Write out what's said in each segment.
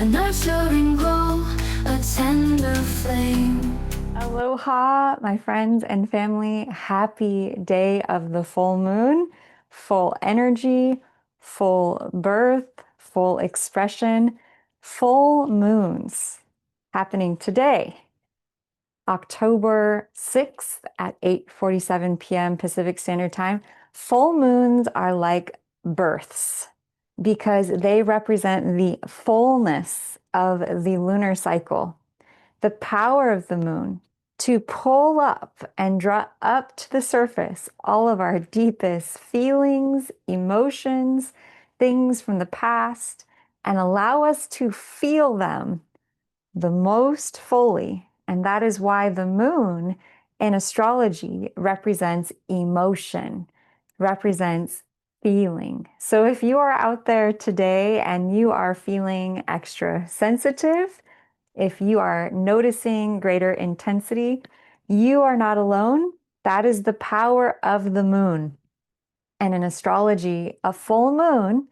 a nurturing glow, a tender flame. Aloha, my friends and family. Happy day of the full moon. Full energy, full birth, full expression, full moons happening today, October 6th at 8:47 p.m. Pacific Standard Time. Full moons are like births because they represent the fullness of the lunar cycle, the power of the moon to pull up and draw up to the surface all of our deepest feelings, emotions, things from the past, and allow us to feel them the most fully. And that is why the moon in astrology represents emotion, represents feeling. So if you are out there today and you are feeling extra sensitive, if you are noticing greater intensity, you are not alone. That is the power of the moon. And in astrology, a full moon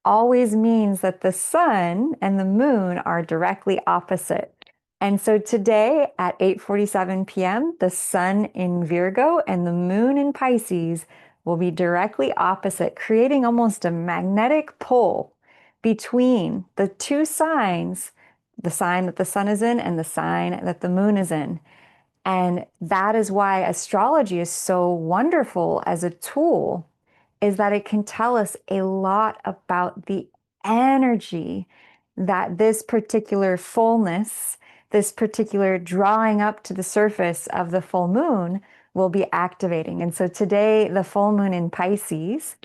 always means that the sun and the moon are directly opposite. And so today at 8:47 p.m., the sun in Virgo and the moon in Pisces will be directly opposite, creating almost a magnetic pull between the two signs, the sign that the sun is in and the sign that the moon is in. And that is why astrology is so wonderful as a tool, is that it can tell us a lot about the energy that this particular fullness, this particular drawing up to the surface of the full moon will be activating. And so today, the full moon in Pisces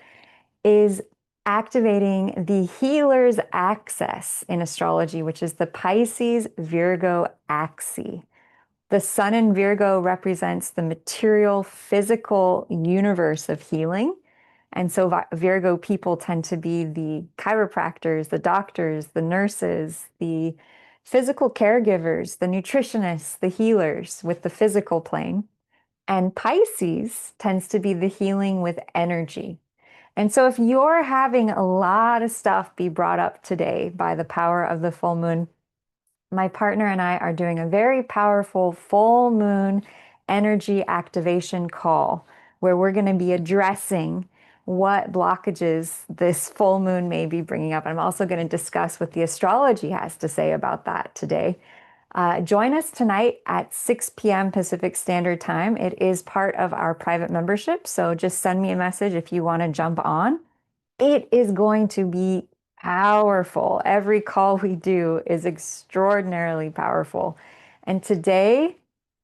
is activating the healer's axis in astrology, which is the Pisces Virgo axis. The sun in Virgo represents the material, physical universe of healing. And so Virgo people tend to be the chiropractors, the doctors, the nurses, the physical caregivers, the nutritionists, the healers with the physical plane. And Pisces tends to be the healing with energy. And so if you're having a lot of stuff be brought up today by the power of the full moon, my partner and I are doing a very powerful full moon energy activation call where we're going to be addressing what blockages this full moon may be bringing up. I'm also going to discuss what the astrology has to say about that today. Join us tonight at 6 p.m. Pacific Standard Time. It is part of our private membership, so just send me a message if you want to jump on. It is going to be powerful. Every call we do is extraordinarily powerful. And today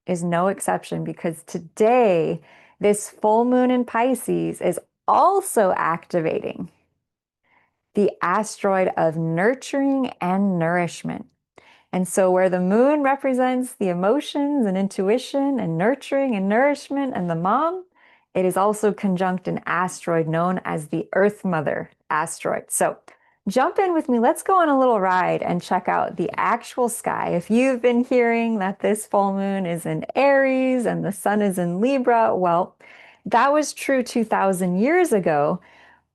is no exception because today, this full moon in Pisces is also activating the asteroid of nurturing and nourishment. And so, where the moon represents the emotions and intuition and nurturing and nourishment and the mom, it is also conjunct an asteroid known as the Earth Mother asteroid. So, jump in with me. Let's go on a little ride and check out the actual sky. If you've been hearing that this full moon is in Aries and the sun is in Libra, well, that was true 2,000 years ago,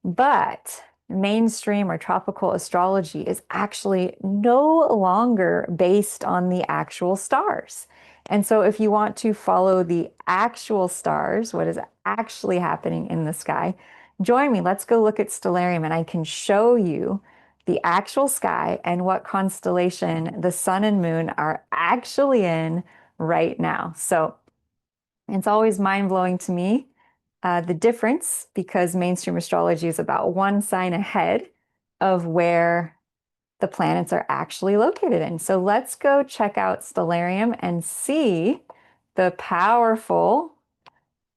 but mainstream or tropical astrology is actually no longer based on the actual stars. And so if you want to follow the actual stars, what is actually happening in the sky, join me. Let's go look at Stellarium and I can show you the actual sky and what constellation the sun and moon are actually in right now. So it's always mind-blowing to me, the difference, because mainstream astrology is about one sign ahead of where the planets are actually located in. So let's go check out Stellarium and see the powerful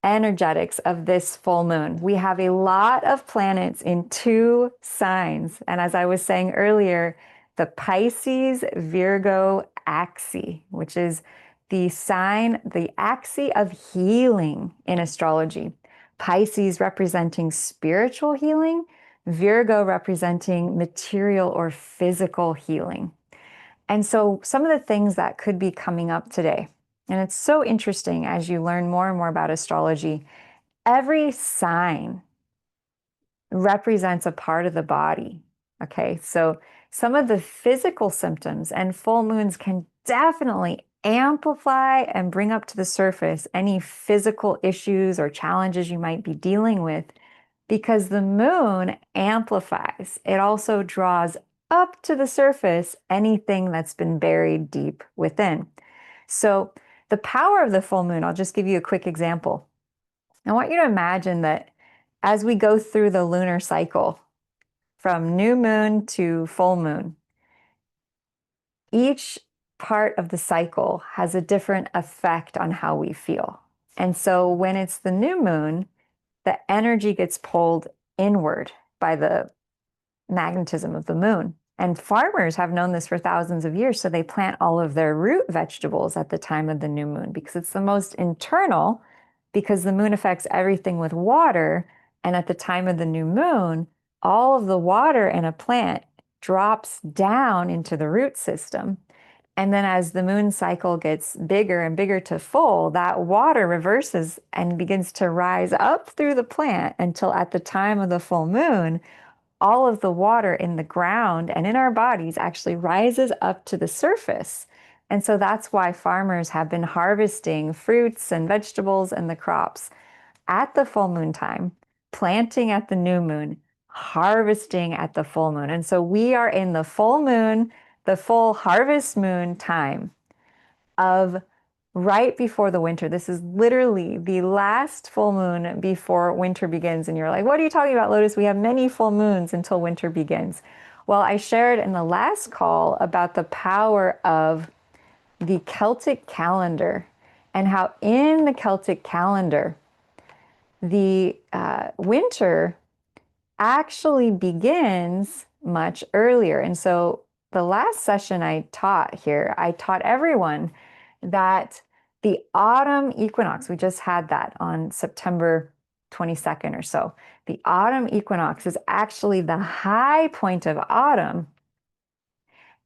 energetics of this full moon. We have a lot of planets in two signs. And as I was saying earlier, the Pisces Virgo axis, which is the sign, the axis of healing in astrology. Pisces representing spiritual healing, Virgo representing material or physical healing. And so some of the things that could be coming up today, and it's so interesting as you learn more and more about astrology, every sign represents a part of the body. Okay, so some of the physical symptoms, and full moons can definitely amplify and bring up to the surface any physical issues or challenges you might be dealing with because the moon amplifies. It also draws up to the surface anything that's been buried deep within. So, the power of the full moon, I'll just give you a quick example. I want you to imagine that as we go through the lunar cycle from new moon to full moon, each part of the cycle has a different effect on how we feel. And so when it's the new moon, the energy gets pulled inward by the magnetism of the moon. And farmers have known this for thousands of years, so they plant all of their root vegetables at the time of the new moon because it's the most internal, because the moon affects everything with water. And at the time of the new moon, all of the water in a plant drops down into the root system. And then as the moon cycle gets bigger and bigger to full, that water reverses and begins to rise up through the plant until at the time of the full moon, all of the water in the ground and in our bodies actually rises up to the surface. And so that's why farmers have been harvesting fruits and vegetables and the crops at the full moon time, planting at the new moon, harvesting at the full moon. And so we are in the full moon, the full harvest moon time of right before the winter. This is literally the last full moon before winter begins. And you're like, what are you talking about, Lotus? We have many full moons until winter begins. Well, I shared in the last call about the power of the Celtic calendar and how in the Celtic calendar, the winter actually begins much earlier. And so the last session I taught here, I taught everyone that the autumn equinox, we just had that on September 22nd or so. The autumn equinox is actually the high point of autumn.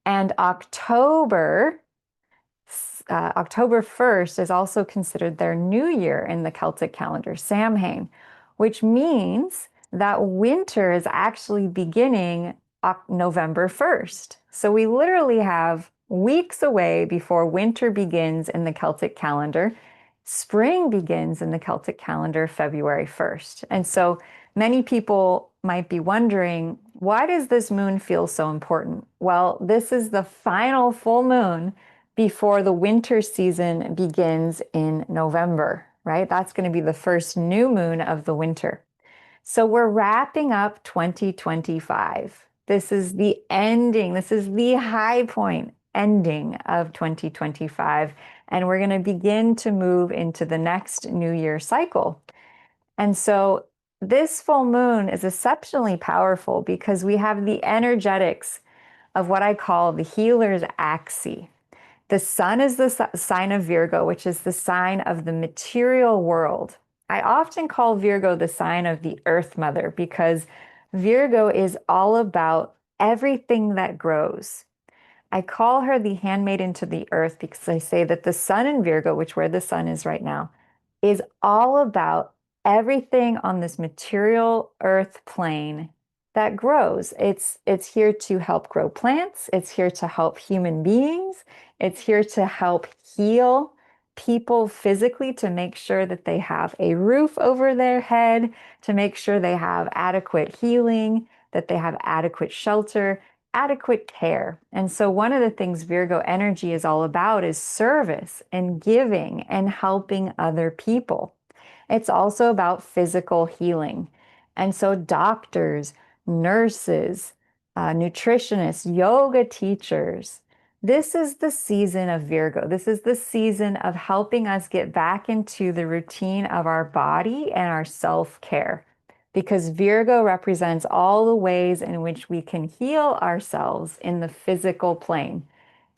And October 1st is also considered their new year in the Celtic calendar, Samhain, which means that winter is actually beginning November 1st. So we literally have weeks away before winter begins in the Celtic calendar. Spring begins in the Celtic calendar February 1st. And so many people might be wondering, why does this moon feel so important? Well, this is the final full moon before the winter season begins in November, right? That's going to be the first new moon of the winter. So we're wrapping up 2025. This is the ending. This is the high point ending of 2025. And we're going to begin to move into the next New Year cycle. And so this full moon is exceptionally powerful because we have the energetics of what I call the healer's axis. The sun is the sign of Virgo, which is the sign of the material world. I often call Virgo the sign of the Earth Mother because Virgo is all about everything that grows. I call her the handmaiden to the earth because I say that the sun in Virgo, which where the sun is right now, is all about everything on this material earth plane that grows. It's here to help grow plants. It's here to help human beings. It's here to help heal people physically, to make sure that they have a roof over their head, to make sure they have adequate healing, that they have adequate shelter, adequate care. And so one of the things Virgo energy is all about is service and giving and helping other people. It's also about physical healing. And so doctors, nurses, nutritionists, yoga teachers, this is the season of Virgo. This is the season of helping us get back into the routine of our body and our self-care, because Virgo represents all the ways in which we can heal ourselves in the physical plane.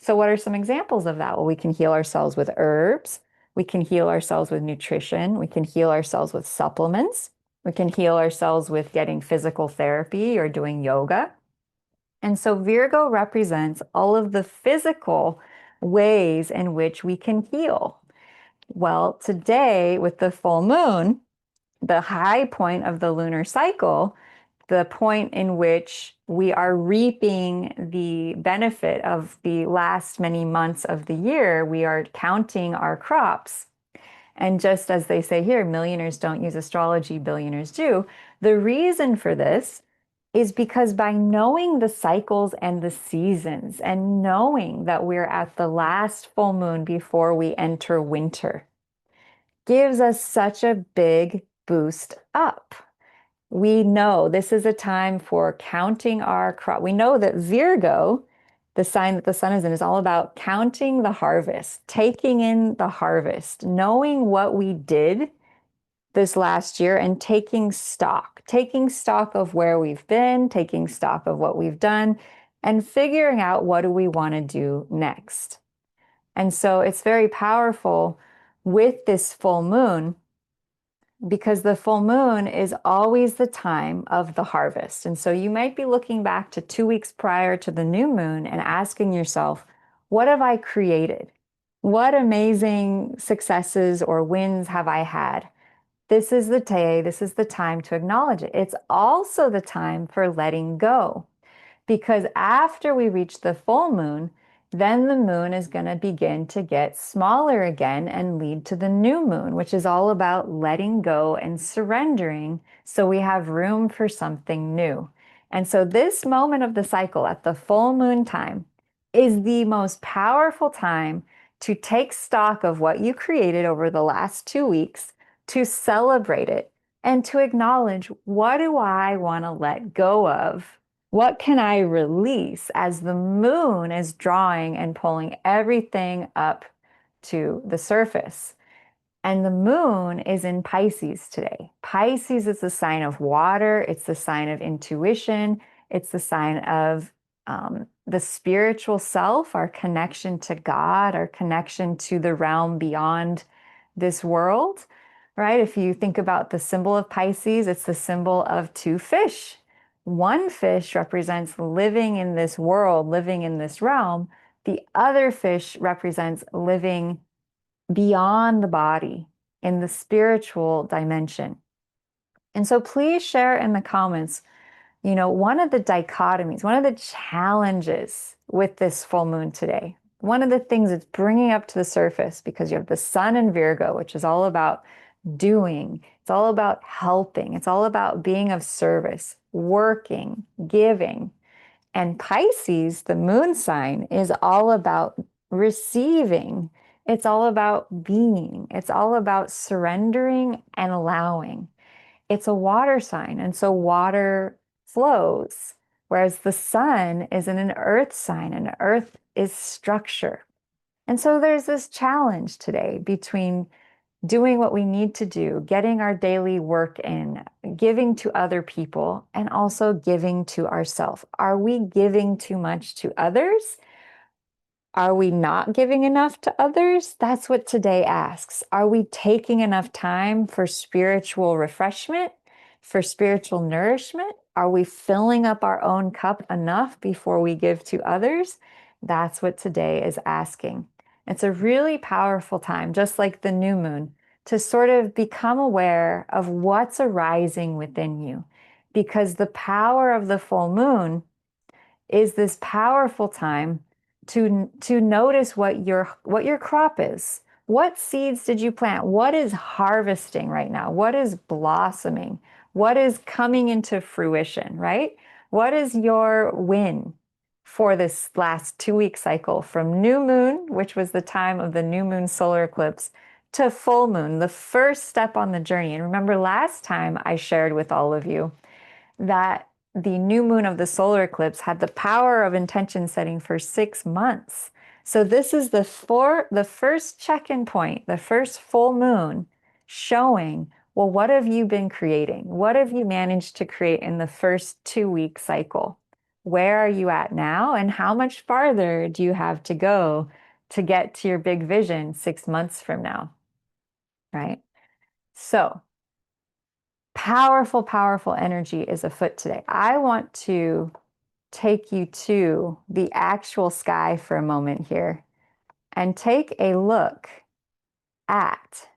So what are some examples of that? Well, we can heal ourselves with herbs. We can heal ourselves with nutrition. We can heal ourselves with supplements. We can heal ourselves with getting physical therapy or doing yoga. And so Virgo represents all of the physical ways in which we can heal. Well, today with the full moon, the high point of the lunar cycle, the point in which we are reaping the benefit of the last many months of the year. We are counting our crops. And just as they say here, millionaires don't use astrology, billionaires do. The reason for this is because by knowing the cycles and the seasons and knowing that we're at the last full moon before we enter winter gives us such a big boost up. We know this is a time for counting our crop. We know that Virgo, the sign that the sun is in, is all about counting the harvest, taking in the harvest, knowing what we did this last year and taking stock of where we've been, taking stock of what we've done, and figuring out what do we want to do next. And so it's very powerful with this full moon because the full moon is always the time of the harvest. And so you might be looking back to 2 weeks prior to the new moon and asking yourself, what have I created? What amazing successes or wins have I had? This is the day, this is the time to acknowledge it. It's also the time for letting go. Because after we reach the full moon, then the moon is going to begin to get smaller again and lead to the new moon, which is all about letting go and surrendering so we have room for something new. And so this moment of the cycle at the full moon time is the most powerful time to take stock of what you created over the last 2 weeks, to celebrate it, and to acknowledge, what do I want to let go of? What can I release as the moon is drawing and pulling everything up to the surface? And the moon is in Pisces today. Pisces is the sign of water. It's the sign of intuition. It's the sign of the spiritual self, our connection to God, our connection to the realm beyond this world, right? If you think about the symbol of Pisces, it's the symbol of 2 fish. One fish represents living in this world, living in this realm. The other fish represents living beyond the body in the spiritual dimension. And so please share in the comments, one of the dichotomies, one of the challenges with this full moon today, one of the things it's bringing up to the surface, because you have the sun in Virgo, which is all about doing, it's all about helping, it's all about being of service, working, giving. And Pisces, the moon sign, is all about receiving. It's all about being. It's all about surrendering and allowing. It's a water sign, and so water flows, whereas the sun is in an earth sign, and earth is structure. And so there's this challenge today between doing what we need to do, getting our daily work in, giving to other people, and also giving to ourselves. Are we giving too much to others? Are we not giving enough to others? That's what today asks. Are we taking enough time for spiritual refreshment, for spiritual nourishment? Are we filling up our own cup enough before we give to others? That's what today is asking. It's a really powerful time, just like the new moon, to sort of become aware of what's arising within you. Because the power of the full moon is this powerful time to notice what your crop is. What seeds did you plant? What is harvesting right now? What is blossoming? What is coming into fruition, right? What is your win for this last 2-week cycle from new moon, which was the time of the new moon solar eclipse, to full moon, the first step on the journey? And remember, last time I shared with all of you that the new moon of the solar eclipse had the power of intention setting for 6 months. So this is the first check-in point, the first full moon showing, well, what have you been creating? What have you managed to create in the first 2-week cycle? Where are you at now? And how much farther do you have to go to get to your big vision 6 months from now, right? So powerful, powerful energy is afoot today. I want to take you to the actual sky for a moment here and take a look at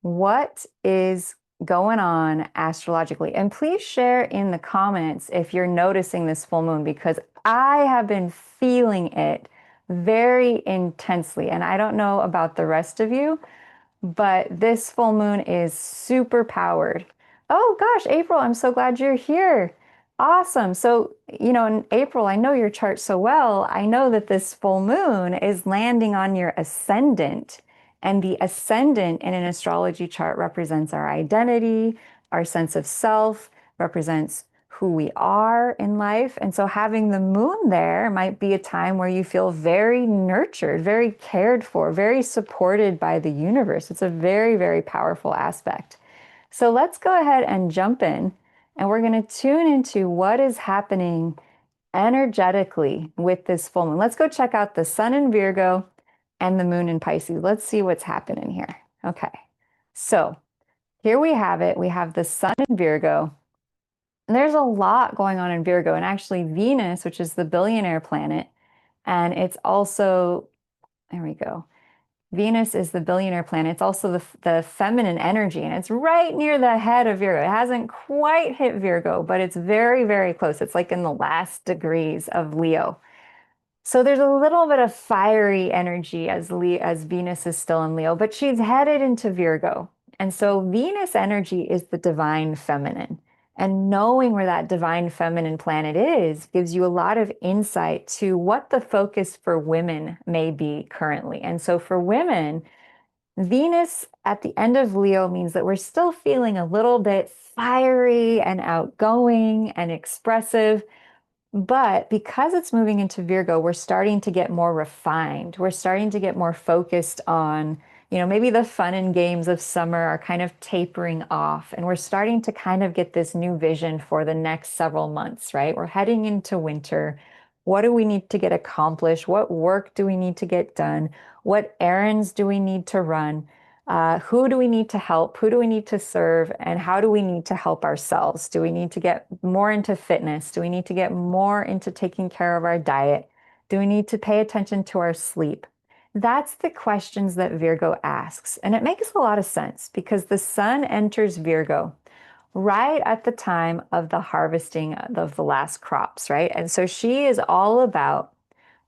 what is going on astrologically. And please share in the comments if you're noticing this full moon, because I have been feeling it very intensely. And I don't know about the rest of you, but this full moon is super powered. Oh gosh, April, I'm so glad you're here. Awesome. So, in April, I know your chart so well. I know that this full moon is landing on your ascendant. And the ascendant in an astrology chart represents our identity, our sense of self, represents who we are in life. And so having the moon there might be a time where you feel very nurtured, very cared for, very supported by the universe. It's a very, very powerful aspect. So let's go ahead and jump in, and we're going to tune into what is happening energetically with this full moon. Let's go check out the sun in Virgo and the moon in Pisces. Let's see what's happening here. Okay. So here we have it. We have the sun in Virgo. And there's a lot going on in Virgo, and actually Venus, which is the billionaire planet, and it's also, there we go. Venus is the billionaire planet. It's also the feminine energy, and it's right near the head of Virgo. It hasn't quite hit Virgo, but it's very, very close. It's like in the last degrees of Leo. So there's a little bit of fiery energy as Venus is still in Leo, but she's headed into Virgo. And so Venus energy is the divine feminine. And knowing where that divine feminine planet is gives you a lot of insight to what the focus for women may be currently. And so for women, Venus at the end of Leo means that we're still feeling a little bit fiery and outgoing and expressive. But because it's moving into Virgo, we're starting to get more refined. We're starting to get more focused on, maybe the fun and games of summer are kind of tapering off. And we're starting to kind of get this new vision for the next several months, right? We're heading into winter. What do we need to get accomplished? What work do we need to get done? What errands do we need to run? Who do we need to help? Who do we need to serve? And how do we need to help ourselves? Do we need to get more into fitness? Do we need to get more into taking care of our diet? Do we need to pay attention to our sleep? That's the questions that Virgo asks. And it makes a lot of sense because the sun enters Virgo right at the time of the harvesting of the last crops, right? And so she is all about,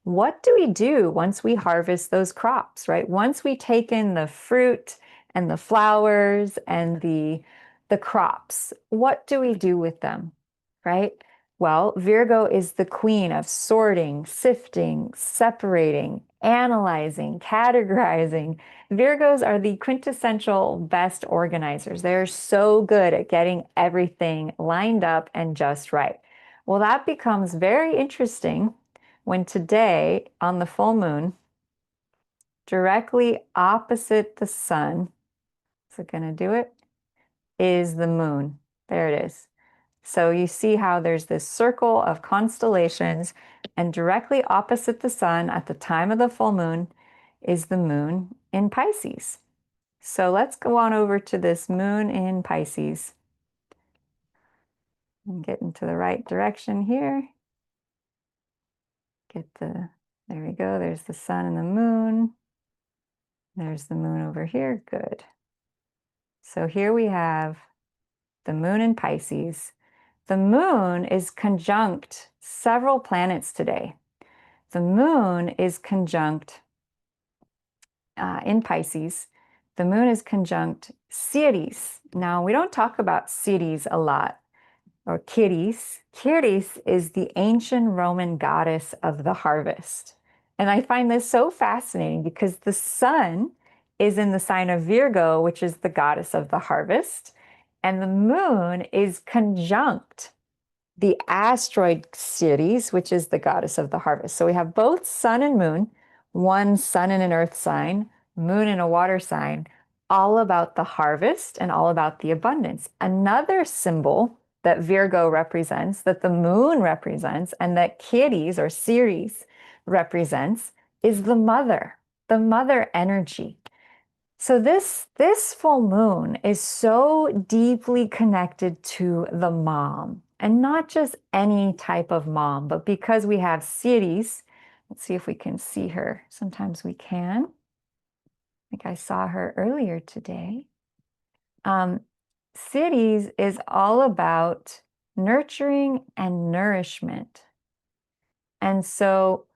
what do we do once we harvest those crops, right? Once we take in the fruit and the flowers and the crops, what do we do with them, right? Well, Virgo is the queen of sorting, sifting, separating, analyzing, categorizing. Virgos are the quintessential best organizers. They're so good at getting everything lined up and just right. Well, that becomes very interesting when today on the full moon, directly opposite the sun, is it going to do it? Is the moon. There it is. So you see how there's this circle of constellations, and directly opposite the sun at the time of the full moon is the moon in Pisces. So let's go on over to this moon in Pisces and get into the right direction here. There we go. There's the sun and the moon. There's the moon over here. Good. So here we have the moon in Pisces. The moon is conjunct several planets today. The moon is conjunct in Pisces. The moon is conjunct Ceres. Now, we don't talk about Ceres a lot, or Ceres. Ceres is the ancient Roman goddess of the harvest. And I find this so fascinating because the sun is in the sign of Virgo, which is the goddess of the harvest, and the moon is conjunct the asteroid Ceres, which is the goddess of the harvest. So we have both sun and moon, one sun in an earth sign, moon in a water sign, all about the harvest and all about the abundance. Another symbol that Virgo represents, that the moon represents, and that Ceres or Ceres represents is the mother energy. So this full moon is so deeply connected to the mom, and not just any type of mom, but because we have Ceres, let's see if we can see her. Sometimes we can. I think I saw her earlier today. Ceres is all about nurturing and nourishment. And so,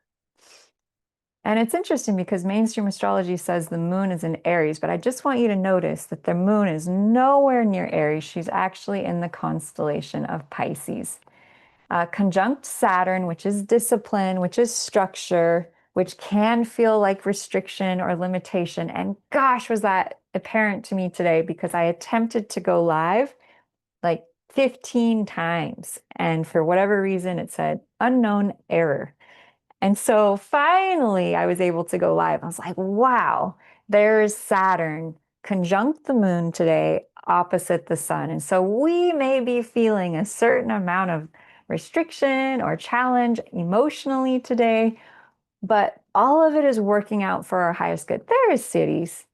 and it's interesting because mainstream astrology says the moon is in Aries, but I just want you to notice that the moon is nowhere near Aries. She's actually in the constellation of Pisces. Conjunct Saturn, which is discipline, which is structure, which can feel like restriction or limitation. And gosh, was that apparent to me today because I attempted to go live like 15 times. And for whatever reason, it said unknown error. And so finally, I was able to go live. I was like, wow, there's Saturn conjunct the moon today, opposite the sun. And so we may be feeling a certain amount of restriction or challenge emotionally today, but all of it is working out for our highest good. There is Ceres.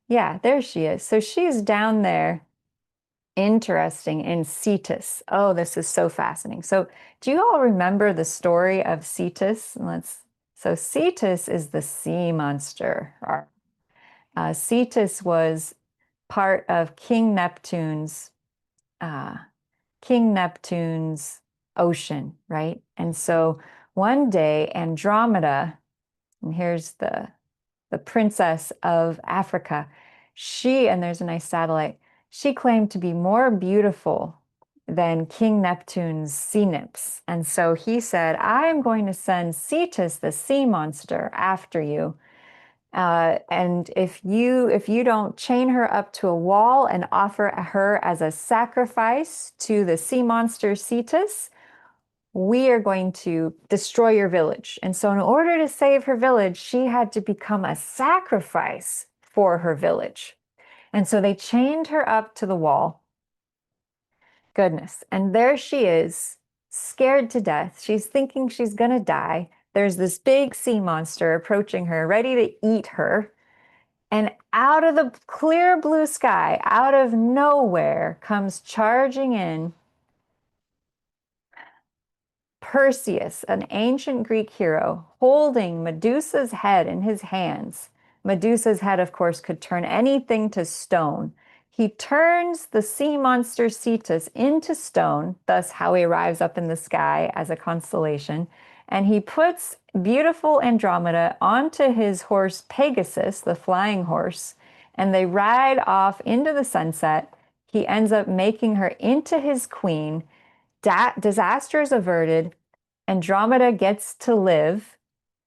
Yeah, there she is. So she's down there. Interesting in Cetus. Oh, this is so fascinating. So, do you all remember the story of Cetus? So Cetus is the sea monster. Cetus was part of uh, King Neptune's ocean, right? And so one day, Andromeda, and here's the princess of Africa. And there's a nice satellite, she claimed to be more beautiful than King Neptune's sea nymphs. And so he said, I am going to send Cetus, the sea monster, after you. And if you don't chain her up to a wall and offer her as a sacrifice to the sea monster Cetus, we are going to destroy your village. And so in order to save her village, she had to become a sacrifice for her village. And so they chained her up to the wall. Goodness. And there she is, scared to death. She's thinking she's going to die. There's this big sea monster approaching her, ready to eat her. And out of the clear blue sky, out of nowhere, comes charging in Perseus, an ancient Greek hero, holding Medusa's head in his hands. Medusa's head, of course, could turn anything to stone. He turns the sea monster Cetus into stone, thus how he arrives up in the sky as a constellation. And he puts beautiful Andromeda onto his horse Pegasus, the flying horse, and they ride off into the sunset. He ends up making her into his queen. Disaster is averted. Andromeda gets to live,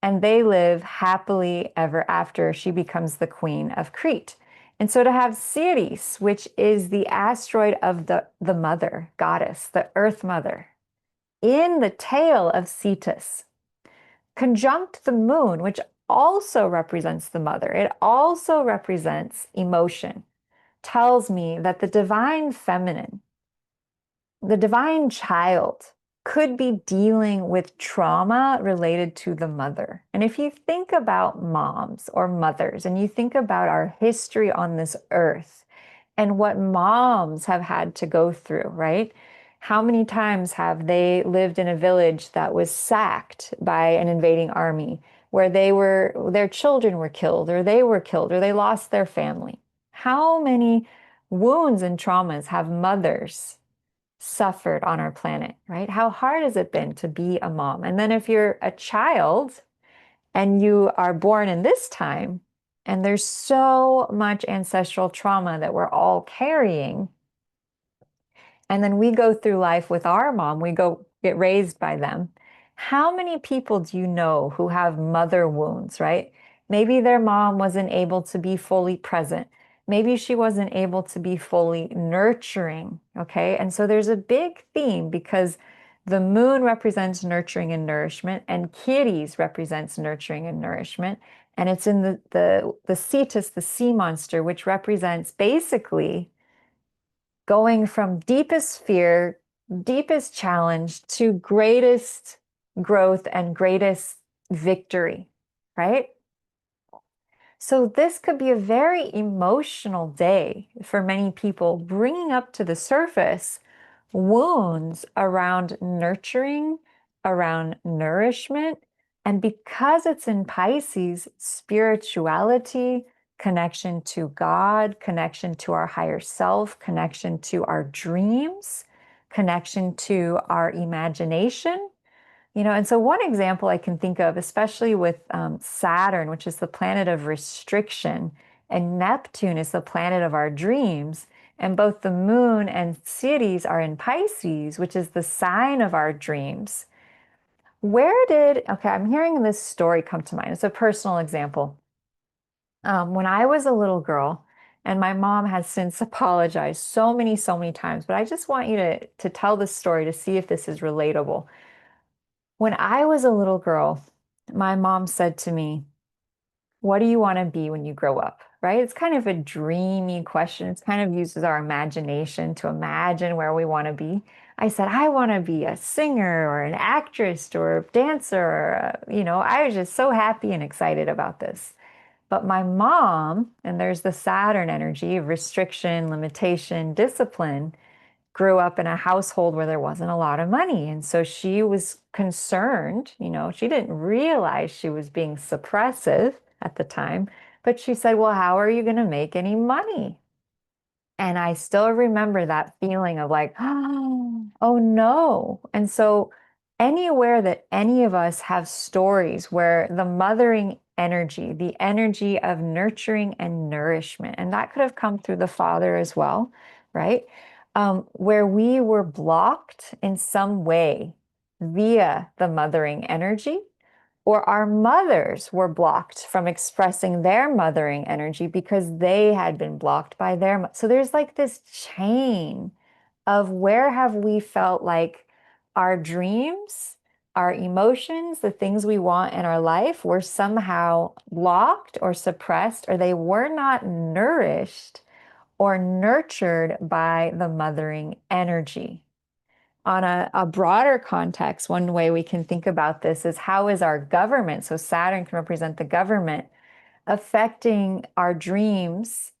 and they live happily ever after. She becomes the queen of Crete. And so to have Ceres, which is the asteroid of the mother goddess, the Earth Mother, in the tail of Cetus, conjunct the moon, which also represents the mother, it also represents emotion, tells me that the divine feminine, the divine child, could be dealing with trauma related to the mother. And if you think about moms or mothers and you think about our history on this earth and what moms have had to go through, right? How many times have they lived in a village that was sacked by an invading army, where their children were killed, or they were killed, or they lost their family? How many wounds and traumas have mothers suffered on our planet, right? How hard has it been to be a mom? And then if you're a child and you are born in this time, and there's so much ancestral trauma that we're all carrying, and then we go through life with our mom, we go get raised by them. How many people do you know who have mother wounds, right? Maybe their mom wasn't able to be fully present. Maybe she wasn't able to be fully nurturing, okay? And so there's a big theme because the moon represents nurturing and nourishment, and Ceres represents nurturing and nourishment. And it's in the Cetus, the sea monster, which represents basically going from deepest fear, deepest challenge to greatest growth and greatest victory, right? So this could be a very emotional day for many people, bringing up to the surface wounds around nurturing, around nourishment. And because it's in Pisces, spirituality, connection to God, connection to our higher self, connection to our dreams, connection to our imagination. And so one example I can think of, especially with Saturn, which is the planet of restriction, and Neptune is the planet of our dreams, and both the moon and Ceres are in Pisces, which is the sign of our dreams. Okay, I'm hearing this story come to mind. It's a personal example. When I was a little girl, and my mom has since apologized so many times, but I just want you to tell this story to see if this is relatable. When I was a little girl, my mom said to me, "What do you want to be when you grow up?" Right? It's kind of a dreamy question. It's kind of uses our imagination to imagine where we want to be. I said, "I want to be a singer or an actress or a dancer." I was just so happy and excited about this. But my mom, and there's the Saturn energy of restriction, limitation, discipline, grew up in a household where there wasn't a lot of money. And so she was concerned, she didn't realize she was being suppressive at the time, but she said, "Well, how are you going to make any money?" And I still remember that feeling of like, oh no. And so, anywhere that any of us have stories where the mothering energy, the energy of nurturing and nourishment, and that could have come through the father as well, right? Where we were blocked in some way via the mothering energy, or our mothers were blocked from expressing their mothering energy because they had been blocked by their. So there's like this chain of where have we felt like our dreams, our emotions, the things we want in our life were somehow blocked or suppressed, or they were not nourished or nurtured by the mothering energy. On a broader context, one way we can think about this is how is our government, so Saturn can represent the government, affecting our dreams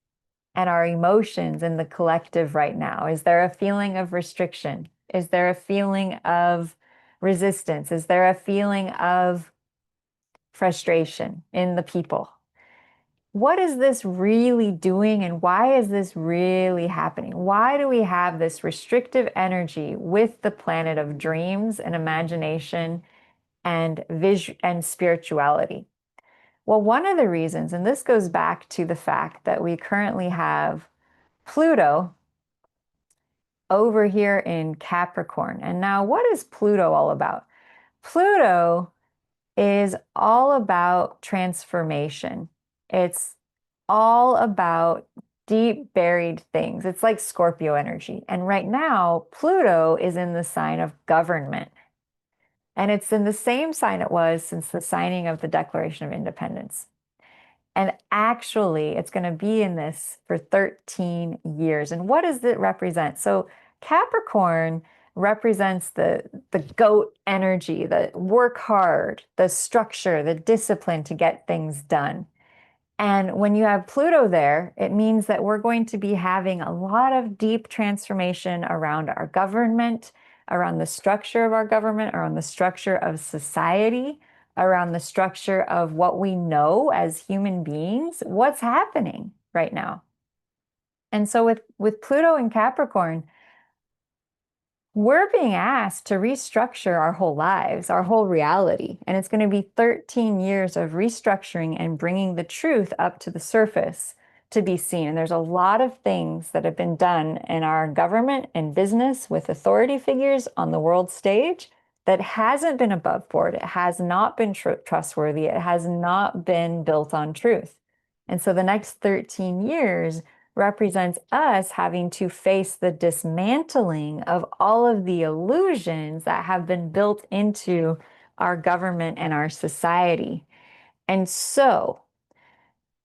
and our emotions in the collective right now? Is there a feeling of restriction? Is there a feeling of resistance? Is there a feeling of frustration in the people? What is this really doing, and why is this really happening? Why do we have this restrictive energy with the planet of dreams and imagination and vision and spirituality? Well, one of the reasons, and this goes back to the fact that we currently have Pluto over here in Capricorn. And now, what is Pluto all about? Pluto is all about transformation. It's all about deep buried things. It's like Scorpio energy. And right now, Pluto is in the sign of government. And it's in the same sign it was since the signing of the Declaration of Independence. And actually, it's going to be in this for 13 years. And what does it represent? So, Capricorn represents the goat energy, the work hard, the structure, the discipline to get things done. And when you have Pluto there, it means that we're going to be having a lot of deep transformation around our government, around the structure of our government, around the structure of society, around the structure of what we know as human beings, what's happening right now. And so with Pluto in Capricorn, we're being asked to restructure our whole lives, our whole reality. And it's going to be 13 years of restructuring and bringing the truth up to the surface to be seen. And there's a lot of things that have been done in our government and business with authority figures on the world stage that hasn't been above board. It has not been trustworthy. It has not been built on truth. And so the next 13 years represents us having to face the dismantling of all of the illusions that have been built into our government and our society. And so,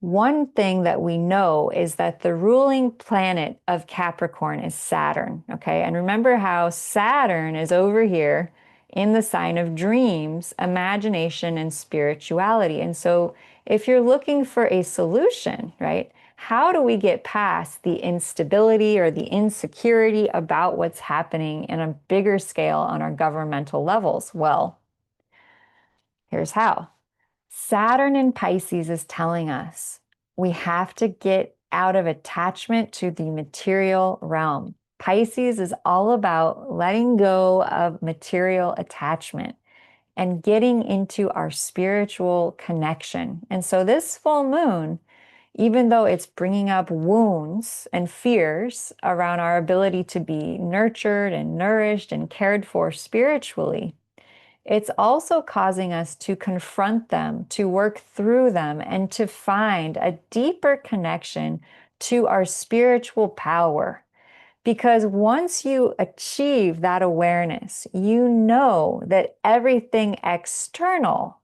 one thing that we know is that the ruling planet of Capricorn is Saturn, okay? And remember how Saturn is over here in the sign of dreams, imagination, and spirituality. And so, if you're looking for a solution, right? How do we get past the instability or the insecurity about what's happening in a bigger scale on our governmental levels? Well, here's how. Saturn in Pisces is telling us we have to get out of attachment to the material realm. Pisces is all about letting go of material attachment and getting into our spiritual connection. And so this full moon, even though it's bringing up wounds and fears around our ability to be nurtured and nourished and cared for spiritually, it's also causing us to confront them, to work through them, and to find a deeper connection to our spiritual power. Because once you achieve that awareness, you know that everything external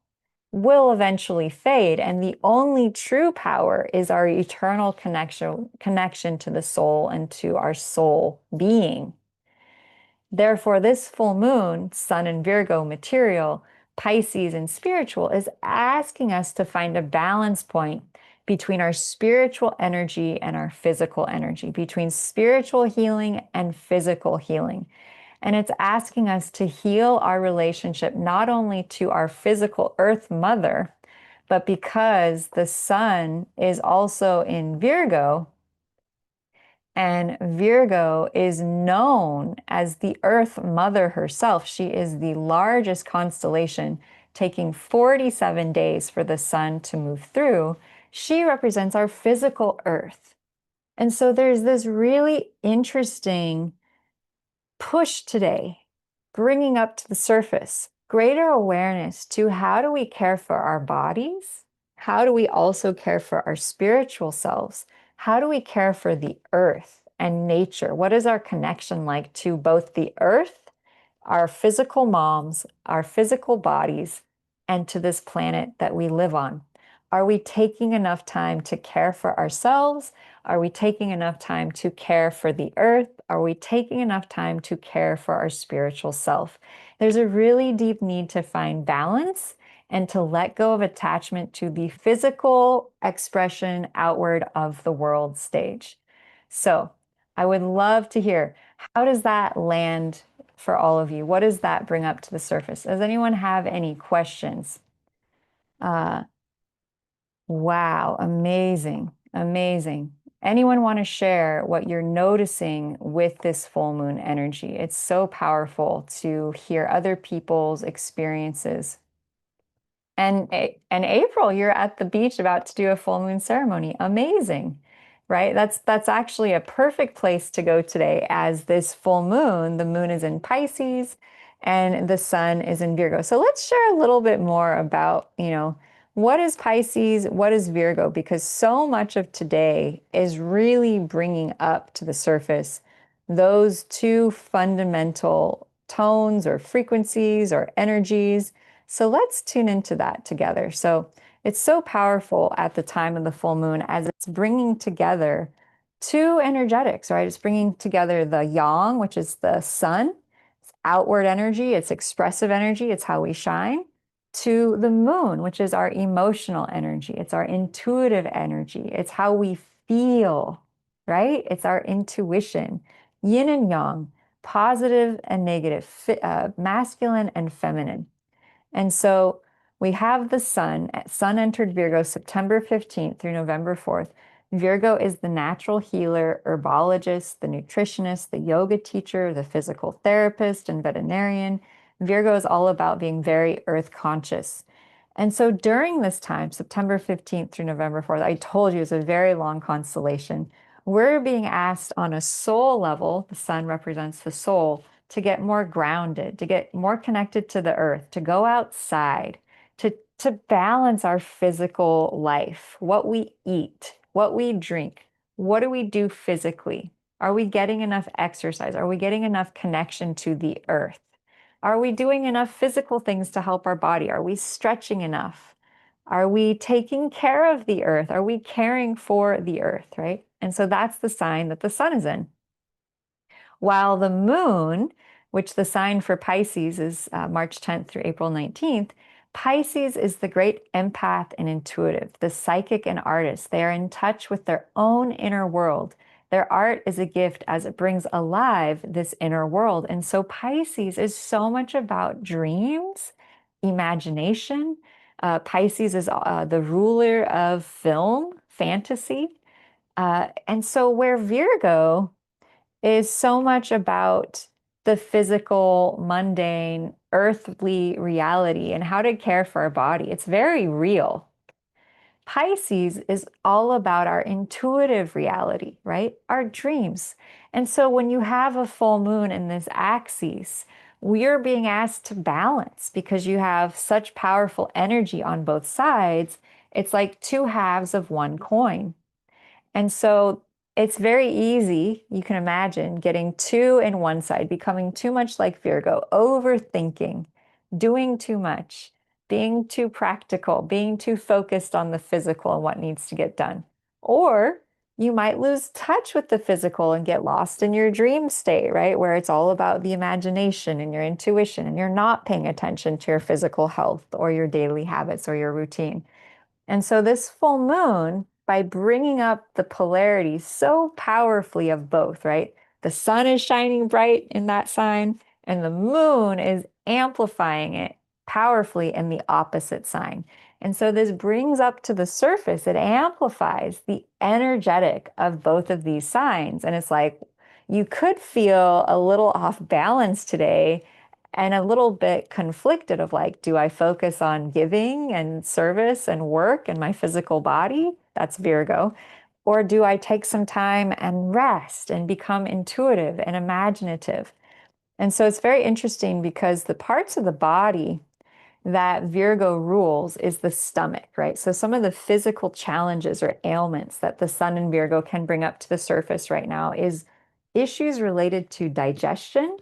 will eventually fade, and the only true power is our eternal connection to the soul and to our soul being. Therefore, this full moon, Sun and Virgo material, Pisces and spiritual, is asking us to find a balance point between our spiritual energy and our physical energy, between spiritual healing and physical healing. And it's asking us to heal our relationship not only to our physical Earth Mother, but because the Sun is also in Virgo, and Virgo is known as the Earth Mother herself. She is the largest constellation, taking 47 days for the sun to move through. She represents our physical Earth. And so there's this really interesting push today, bringing up to the surface greater awareness to how do we care for our bodies? How do we also care for our spiritual selves? How do we care for the earth and nature? What is our connection like to both the earth, our physical moms, our physical bodies, and to this planet that we live on? Are we taking enough time to care for ourselves? Are we taking enough time to care for the earth? Are we taking enough time to care for our spiritual self? There's a really deep need to find balance and to let go of attachment to the physical expression outward of the world stage. So I would love to hear, how does that land for all of you? What does that bring up to the surface? Does anyone have any questions? Uh, wow, amazing, amazing. Anyone want to share what you're noticing with this full moon energy? It's so powerful to hear other people's experiences. And April, you're at the beach about to do a full moon ceremony. Amazing, right? That's actually a perfect place to go today, as this full moon, the moon is in Pisces and the sun is in Virgo. So let's share a little bit more about, what is Pisces, what is Virgo? Because so much of today is really bringing up to the surface those two fundamental tones or frequencies or energies. So let's tune into that together. So it's so powerful at the time of the full moon, as it's bringing together two energetics, right? It's bringing together the yang, which is the sun, it's outward energy, it's expressive energy, it's how we shine, to the moon, which is our emotional energy, it's our intuitive energy, it's how we feel, right? It's our intuition, yin and yang, positive and negative, masculine and feminine. And so we have the sun. Sun entered Virgo September 15th through November 4th. Virgo is the natural healer, herbologist, the nutritionist, the yoga teacher, the physical therapist, and veterinarian. Virgo is all about being very earth conscious. And so during this time, September 15th through November 4th, I told you it's a very long constellation. We're being asked on a soul level, the sun represents the soul, to get more grounded, to get more connected to the earth, to go outside, to balance our physical life, what we eat, what we drink, what do we do physically? Are we getting enough exercise? Are we getting enough connection to the earth? Are we doing enough physical things to help our body? Are we stretching enough? Are we taking care of the earth? Are we caring for the earth, right? And so that's the sign that the sun is in. While the moon, which the sign for Pisces is March 10th through April 19th, Pisces is the great empath and intuitive, the psychic and artist. They are in touch with their own inner world. Their art is a gift as it brings alive this inner world. And so Pisces is so much about dreams, imagination. Pisces is the ruler of film. fantasy. And so where Virgo is so much about the physical, mundane, earthly reality and how to care for our body. It's very real. Pisces is all about our intuitive reality, right? Our dreams. And so when you have a full moon in this axis, we're being asked to balance because you have such powerful energy on both sides. It's like two halves of one coin. And so it's very easy, you can imagine, getting too in one side, becoming too much like Virgo, overthinking, doing too much, being too practical, being too focused on the physical and what needs to get done. Or you might lose touch with the physical and get lost in your dream state, right? Where it's all about the imagination and your intuition, and you're not paying attention to your physical health or your daily habits or your routine. And so this full moon, by bringing up the polarity so powerfully of both, right? The sun is shining bright in that sign, and the moon is amplifying it powerfully in the opposite sign. And so this brings up to the surface, it amplifies the energetic of both of these signs. And it's like you could feel a little off balance today and a little bit conflicted of like, do I focus on giving and service and work and my physical body? That's Virgo. Or do I take some time and rest and become intuitive and imaginative? And so it's very interesting because the parts of the body that Virgo rules is the stomach, right? So some of the physical challenges or ailments that the sun in Virgo can bring up to the surface right now is issues related to digestion,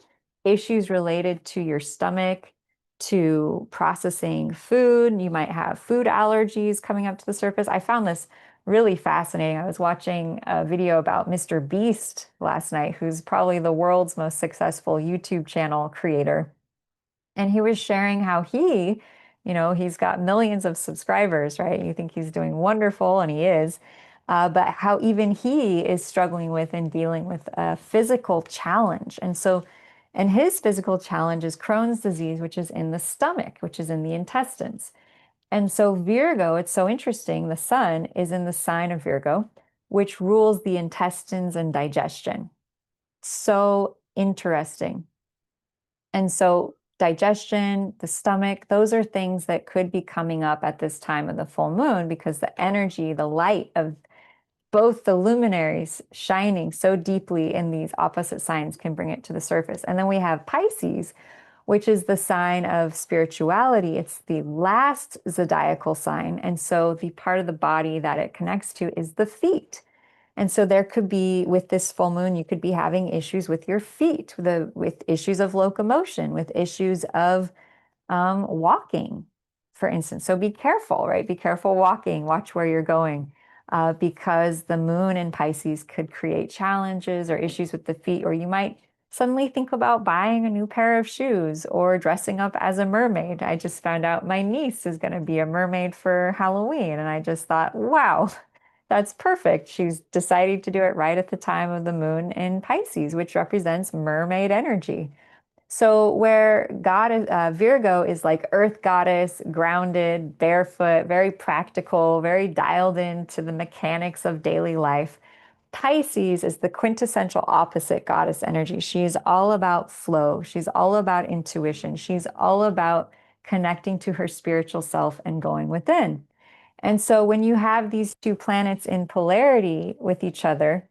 issues related to your stomach, to processing food. You might have food allergies coming up to the surface. I found this really fascinating. I was watching a video about Mr. Beast last night, who's probably the world's most successful YouTube channel creator. And he was sharing how he's got millions of subscribers, right? You think he's doing wonderful, and he is. But how even he is struggling with and dealing with a physical challenge. And his physical challenge is Crohn's disease, which is in the stomach, which is in the intestines. And so Virgo, it's so interesting. The sun is in the sign of Virgo, which rules the intestines and digestion. So interesting. And so digestion, the stomach, those are things that could be coming up at this time of the full moon because the energy, the light of both the luminaries shining so deeply in these opposite signs can bring it to the surface. And then we have Pisces, which is the sign of spirituality. It's the last zodiacal sign. And so the part of the body that it connects to is the feet. And so there could be, with this full moon, you could be having issues with your feet, with issues of locomotion, with issues of walking, for instance. So be careful, right? Be careful walking, watch where you're going, because the moon in Pisces could create challenges or issues with the feet, or you might suddenly think about buying a new pair of shoes or dressing up as a mermaid. I just found out my niece is going to be a mermaid for Halloween, and I just thought, wow, that's perfect. She's decided to do it right at the time of the moon in Pisces, which represents mermaid energy. So where God is, Virgo is like earth goddess, grounded, barefoot, very practical, very dialed into the mechanics of daily life. Pisces is the quintessential opposite goddess energy. She's all about flow. She's all about intuition. She's all about connecting to her spiritual self and going within. And so when you have these two planets in polarity with each other,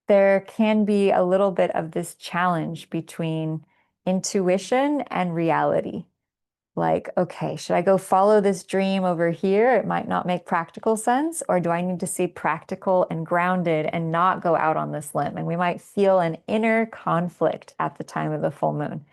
there can be a little bit of this challenge between intuition and reality. Like, okay, should I go follow this dream over here? It might not make practical sense. Or do I need to stay practical and grounded and not go out on this limb? And we might feel an inner conflict at the time of the full moon.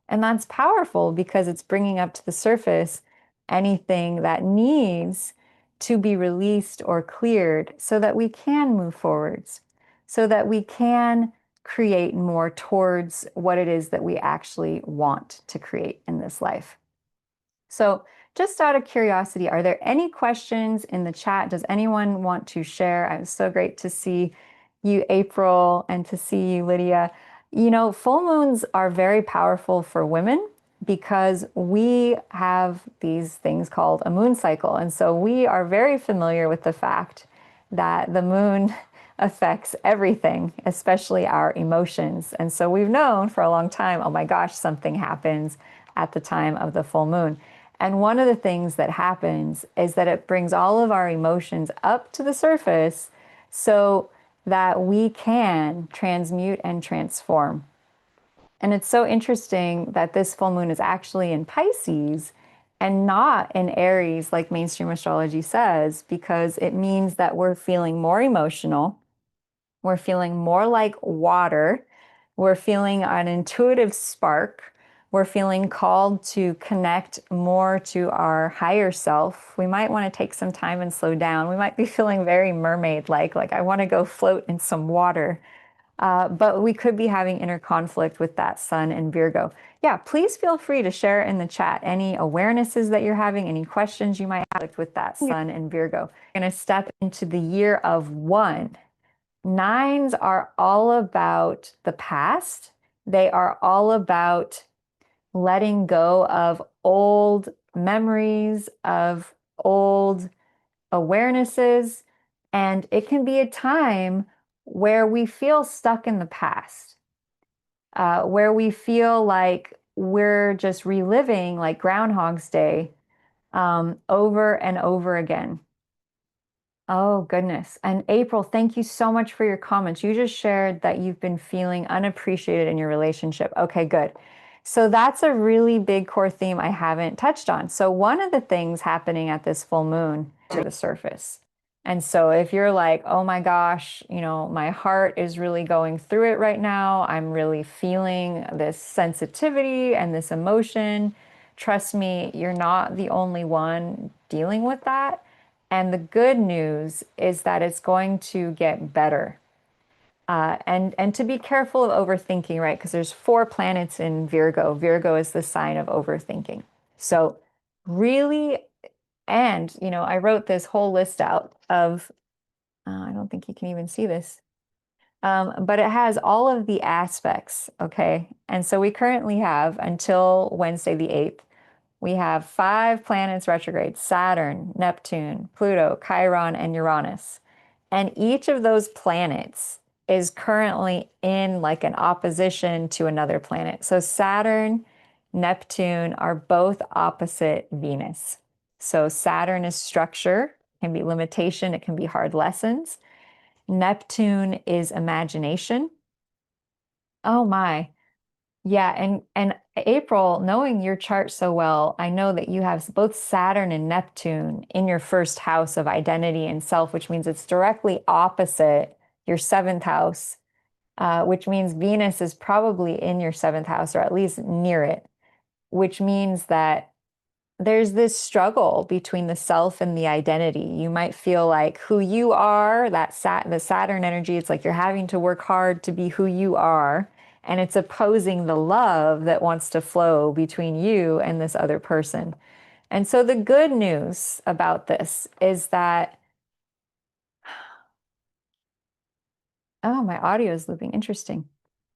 And that's powerful because it's bringing up to the surface anything that needs to be released or cleared so that we can move forwards, so that we can create more towards what it is that we actually want to create in this life. So just out of curiosity, are there any questions in the chat? Does anyone want to share? It was so great to see you, April, and to see you, Lydia. You know, full moons are very powerful for women because we have these things called a moon cycle. And so we are very familiar with the fact that the moon affects everything, especially our emotions. And so we've known for a long time, oh my gosh, something happens at the time of the full moon. And one of the things that happens is that it brings all of our emotions up to the surface so that we can transmute and transform. And it's so interesting that this full moon is actually in Pisces and not in Aries, like mainstream astrology says, because it means that we're feeling more emotional. We're feeling more like water. We're feeling an intuitive spark. We're feeling called to connect more to our higher self. We might want to take some time and slow down. We might be feeling very mermaid-like I want to go float in some water. But we could be having inner conflict with that sun in Virgo. Yeah, please feel free to share in the chat any awarenesses that you're having, any questions you might have with that sun in Virgo. I'm going to step into the year of one. Nines are all about the past. They are all about letting go of old memories, of old awarenesses, and it can be a time where we feel stuck in the past, where we feel like we're just reliving like Groundhog's Day over and over again. Oh, goodness. And April, thank you so much for your comments. You just shared that you've been feeling unappreciated in your relationship. Okay, good. So that's a really big core theme I haven't touched on. So one of the things happening at this full moon to the surface. And so if you're like, oh my gosh, my heart is really going through it right now. I'm really feeling this sensitivity and this emotion. Trust me, you're not the only one dealing with that. And the good news is that it's going to get better. And to be careful of overthinking, right? Because there's 4 planets in Virgo. Virgo is the sign of overthinking. So really, and I wrote this whole list out of, I don't think you can even see this, but it has all of the aspects, okay? And so we currently have until Wednesday the 8th, we have 5 planets retrograde: Saturn, Neptune, Pluto, Chiron, and Uranus. And each of those planets is currently in like an opposition to another planet. So Saturn, Neptune are both opposite Venus. So Saturn is structure, can be limitation, it can be hard lessons. Neptune is imagination. Oh my. Yeah, and April, knowing your chart so well, I know that you have both Saturn and Neptune in your first house of identity and self, which means it's directly opposite your seventh house, which means Venus is probably in your seventh house or at least near it, which means that there's this struggle between the self and the identity. You might feel like who you are, the Saturn energy, it's like you're having to work hard to be who you are, and it's opposing the love that wants to flow between you and this other person. And so the good news about this is that, oh, my audio is looping. Interesting.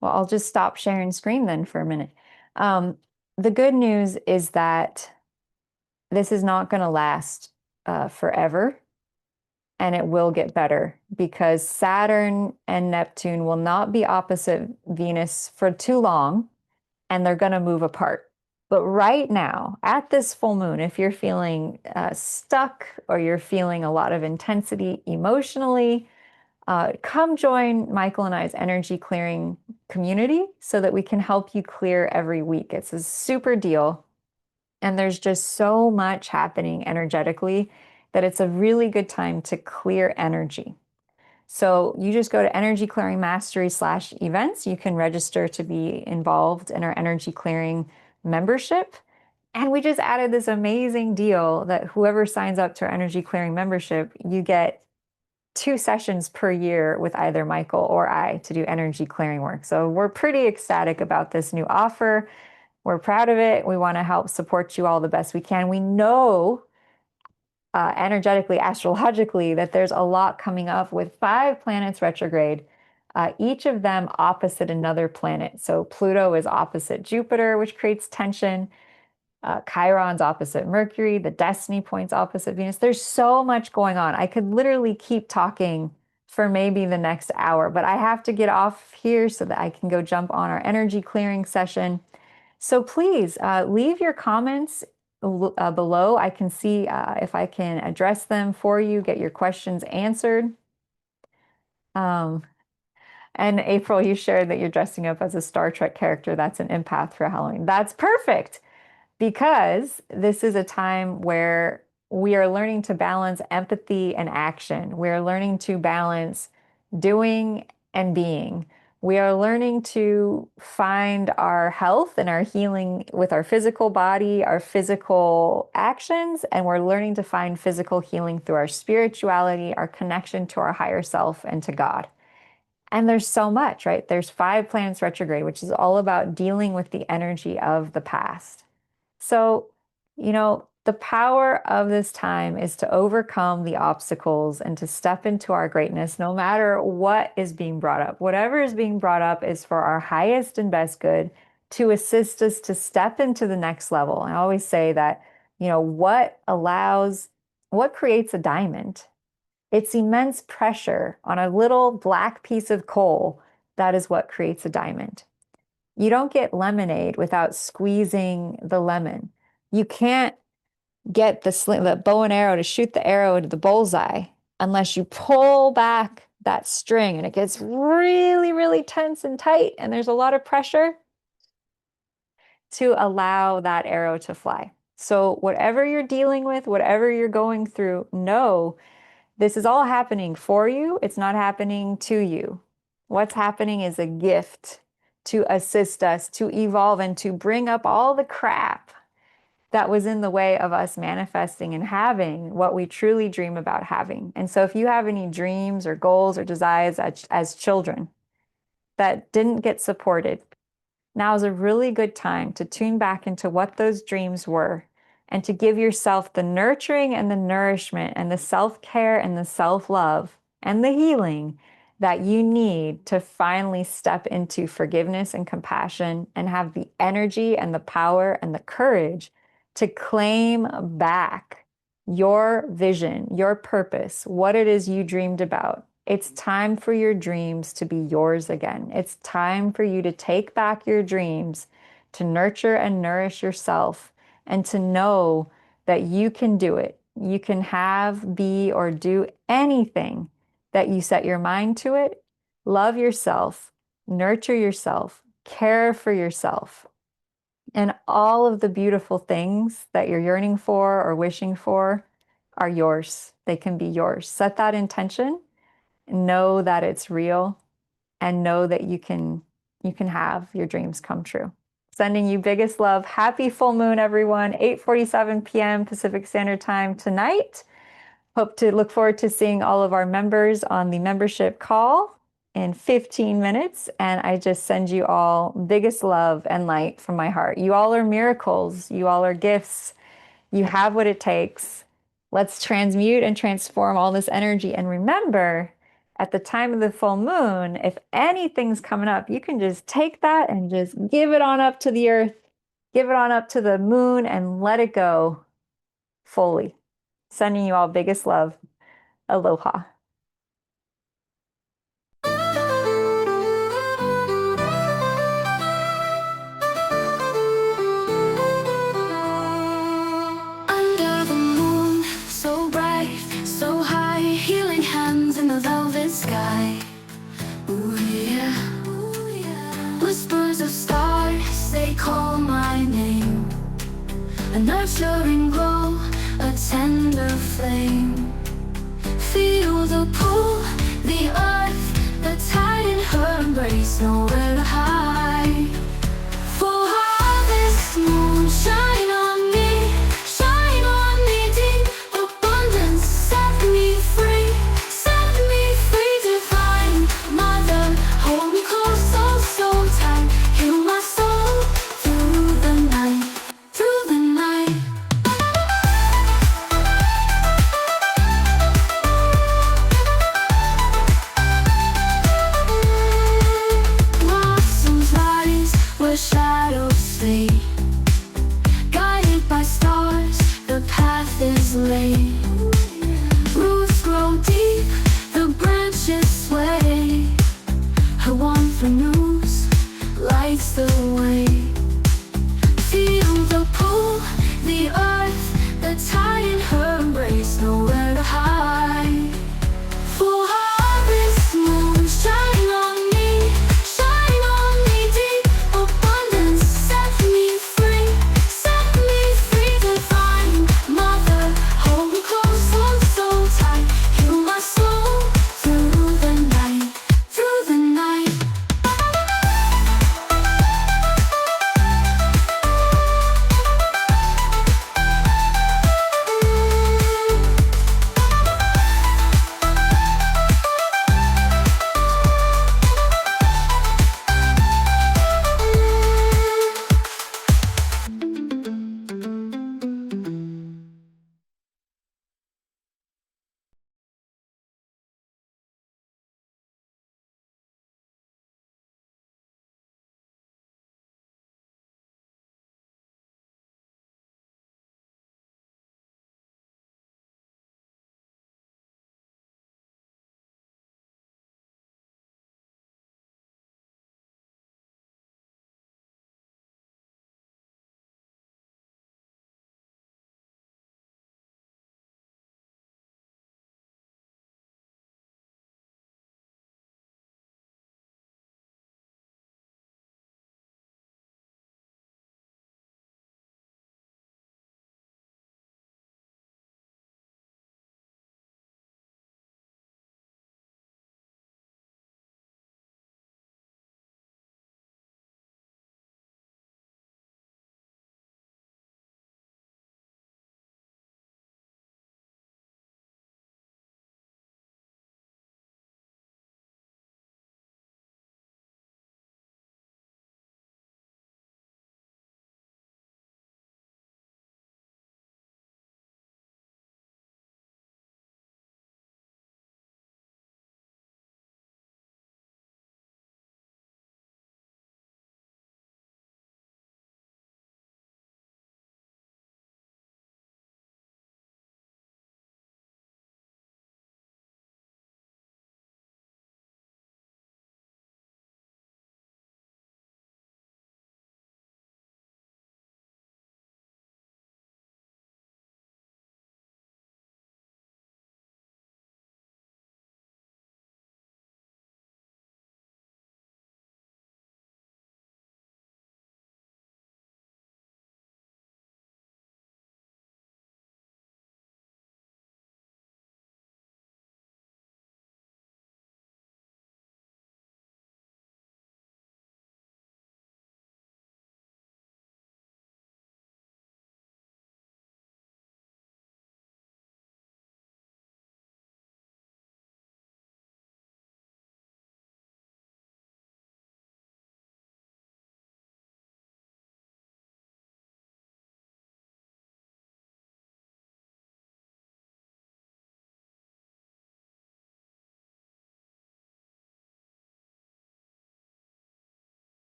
Well, I'll just stop sharing screen then for a minute. The good news is that this is not going to last forever, and it will get better because Saturn and Neptune will not be opposite Venus for too long, and they're going to move apart. But right now, at this full moon, if you're feeling stuck or you're feeling a lot of intensity emotionally, come join Michael and I's energy clearing community so that we can help you clear every week. It's a super deal. And there's just so much happening energetically that it's a really good time to clear energy. So you just go to Energy Clearing Mastery /events. You can register to be involved in our energy clearing membership. And we just added this amazing deal that whoever signs up to our energy clearing membership, you get 2 sessions per year with either Michael or I to do energy clearing work. So we're pretty ecstatic about this new offer. We're proud of it. We want to help support you all the best we can. We know energetically, astrologically, that there's a lot coming up with 5 planets retrograde, each of them opposite another planet. So Pluto is opposite Jupiter, which creates tension. Chiron's opposite Mercury, the destiny points opposite Venus. There's so much going on. I could literally keep talking for maybe the next hour, but I have to get off here so that I can go jump on our energy clearing session. So please leave your comments below. I can see if I can address them for you, get your questions answered. And April, you shared that you're dressing up as a Star Trek character that's an empath for Halloween. That's perfect, because this is a time where we are learning to balance empathy and action. We are learning to balance doing and being. We are learning to find our health and our healing with our physical body, our physical actions, and we're learning to find physical healing through our spirituality, our connection to our higher self and to God. And there's so much, right? There's 5 planets retrograde, which is all about dealing with the energy of the past. So, the power of this time is to overcome the obstacles and to step into our greatness, no matter what is being brought up. Whatever is being brought up is for our highest and best good, to assist us to step into the next level. I always say that, what creates a diamond? It's immense pressure on a little black piece of coal. That is what creates a diamond. You don't get lemonade without squeezing the lemon. You can't get the bow and arrow to shoot the arrow into the bullseye unless you pull back that string and it gets really, really tense and tight, and there's a lot of pressure to allow that arrow to fly. So whatever you're dealing with, whatever you're going through, know this is all happening for you. It's not happening to you. What's happening is a gift to assist us to evolve and to bring up all the crap that was in the way of us manifesting and having what we truly dream about having. And so if you have any dreams or goals or desires as children that didn't get supported, now is a really good time to tune back into what those dreams were and to give yourself the nurturing and the nourishment and the self-care and the self-love and the healing that you need to finally step into forgiveness and compassion and have the energy and the power and the courage to claim back your vision, your purpose, what it is you dreamed about. It's time for your dreams to be yours again. It's time for you to take back your dreams, to nurture and nourish yourself, and to know that you can do it. You can have, be, or do anything that you set your mind to it. Love yourself, nurture yourself, care for yourself. And all of the beautiful things that you're yearning for or wishing for are yours. They can be yours. Set that intention, know that it's real, and know that you can have your dreams come true. Sending you biggest love. Happy full moon, everyone. 8:47 p.m. Pacific Standard Time tonight. Look forward to seeing all of our members on the membership call in 15 minutes. And I just send you all biggest love and light from my heart. You all are miracles. You all are gifts. You have what it takes. Let's transmute and transform all this energy. And remember, at the time of the full moon, if anything's coming up, you can just take that and just give it on up to the earth, give it on up to the moon, and let it go fully. Sending you all biggest love. Aloha. Under the moon, so bright, so high, healing hands in the velvet sky. Ooh yeah, ooh yeah. Whispers of stars, they call my name. A nurturing glow, a tender flame. Feel the pull, the earth, the tide in her embrace, nowhere to hide. For harvest moon, shine on me deep. Abundance, set me free divine mother. Hold me close, oh so tight. Heal my soul through the night, through the night. Blossoms rise, we're tied in her embrace, nowhere to hide. For harvest moon, shine on me deep. Abundance, set me free, divine mother. Hold me close, hold so tight. Heal my soul through the night, through the night.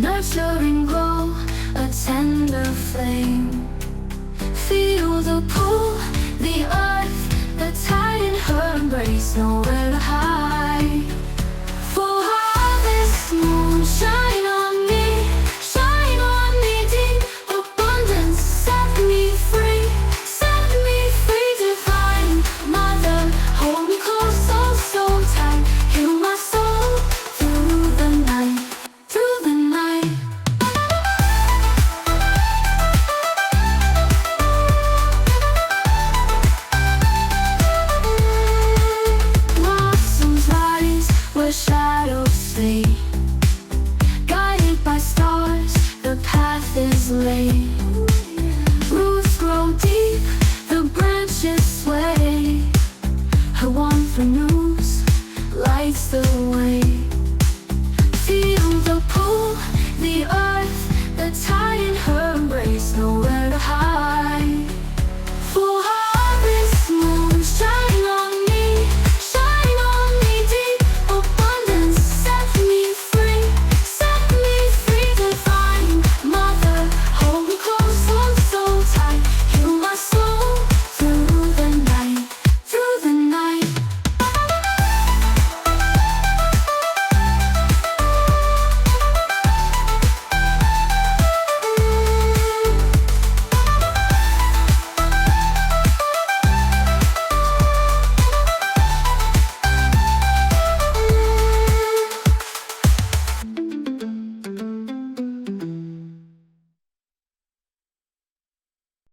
nurturing glow, a tender flame. Feel the pull, the earth, the tide in her embrace, nowhere to hide. For harvest moon shine